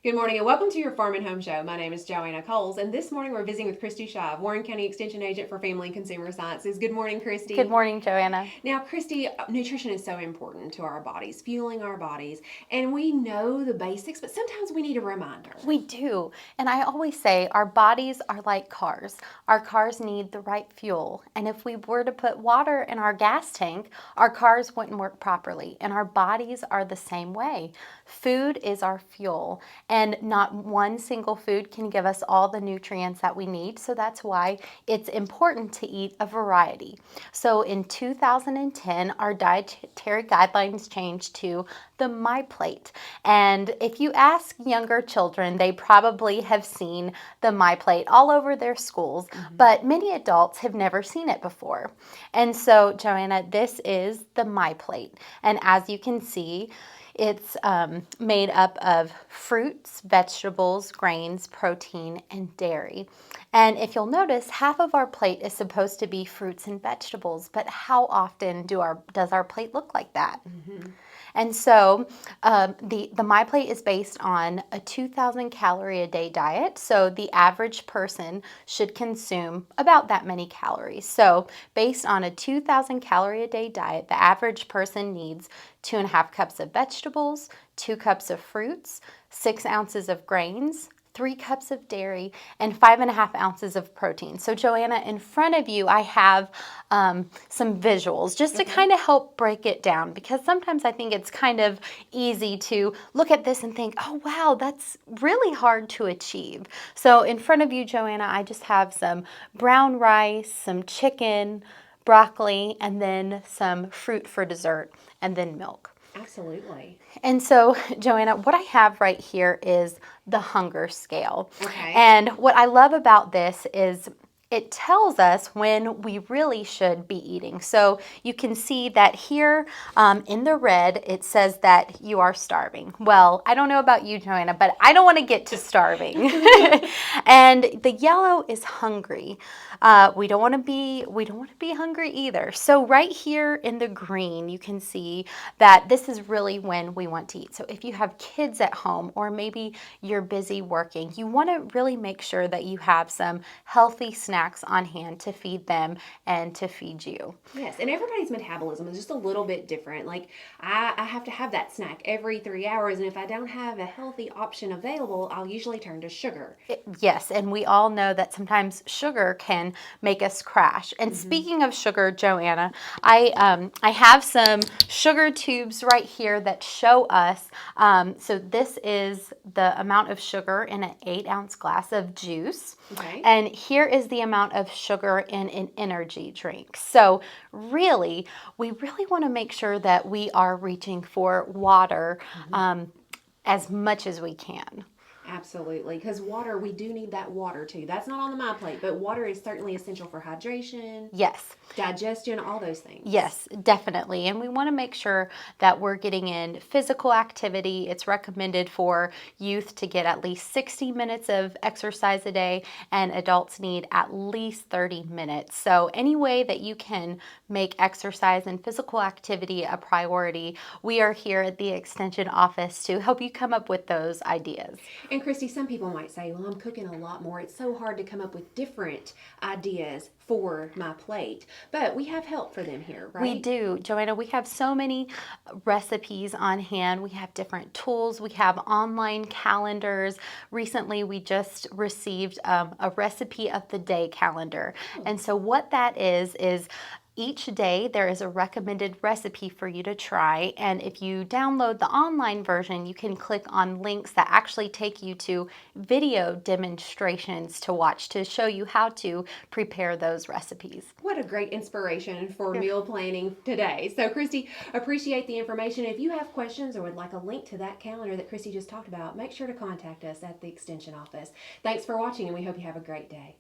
Good morning and welcome to your Farm and Home Show. My name is Joanna Coles, and this morning we're visiting with Kristi Shive, Warren County Extension Agent for Family and Consumer Sciences. Good morning, Good Kristi. morning, Joanna. Now, Kristi, nutrition is so important to our bodies, fueling our bodies, and we know the basics, but sometimes we need a reminder. We do. And I always say our bodies are like cars. Our cars need the right fuel. And if we were to put water in our gas tank, our cars wouldn't work properly. And our bodies are the same way. Food is our fuel, and not one single food can give us all the nutrients that we need. So that's why it's important to eat a variety. So in 2010, our dietary guidelines changed to the MyPlate. And if you ask younger children, they probably have seen the MyPlate all over their schools, but many adults have never seen it before. And so, Joanna, this is the MyPlate. And as you can see, it's made up of fruits, vegetables, grains, protein, and dairy. And if you'll notice, half of our plate is supposed to be fruits and vegetables, but how often does our plate look like that? And so the MyPlate is based on a 2,000 calorie a day diet. So the average person should consume about that many calories. So based on a 2,000 calorie a day diet, the average person needs 2.5 cups of vegetables, 2 cups of fruits, 6 ounces of grains, 3 cups of dairy, and 5.5 ounces of protein. So Joanna, in front of you, I have some visuals just to kind of help break it down, because sometimes I think it's kind of easy to look at this and think, oh wow, that's really hard to achieve. So in front of you, Joanna, I just have some brown rice, some chicken, broccoli, and then some fruit for dessert, and then milk. Absolutely. And so, Joanna, what I have right here is the hunger scale. Okay. And what I love about this is it tells us when we really should be eating. So you can see that here in the red, it says that you are starving. Well, I don't know about you, Joanna, but I don't want to get to starving. And the yellow is hungry. We don't want to be hungry either. So right here in the green, you can see that this is really when we want to eat. So if you have kids at home, or maybe you're busy working, you want to really make sure that you have some healthy snacks on hand to feed them and to feed you. Yes, and everybody's metabolism is just a little bit different. Like I have to have that snack every 3 hours, and if I don't have a healthy option available, I'll usually turn to sugar. Yes, and we all know that sometimes sugar can make us crash. And speaking of sugar, Joanna, I have some sugar tubes right here that show us. So this is the amount of sugar in an 8-ounce glass of juice. Okay. And here is the amount of sugar in an energy drink. So really, we really want to make sure that we are reaching for water as much as we can. Absolutely, because water, we do need that water too. That's not on the MyPlate, but water is certainly essential for hydration, Yes. digestion, all those things. Yes, definitely. And we want to make sure that we're getting in physical activity. It's recommended for youth to get at least 60 minutes of exercise a day, and adults need at least 30 minutes. So any way that you can make exercise and physical activity a priority, we are here at the Extension office to help you come up with those ideas. And Kristi, some people might say, well, I'm cooking a lot more. It's so hard to come up with different ideas for my plate. But we have help for them here, right? We do, Joanna. We have so many recipes on hand. We have different tools. We have online calendars. Recently, we just received a recipe of the day calendar. And so what that is each day there is a recommended recipe for you to try, and if you download the online version, you can click on links that actually take you to video demonstrations to watch to show you how to prepare those recipes. What a great inspiration for meal planning today. So, Kristi, appreciate the information. If you have questions or would like a link to that calendar that Kristi just talked about, make sure to contact us at the Extension office. Thanks for watching, and we hope you have a great day.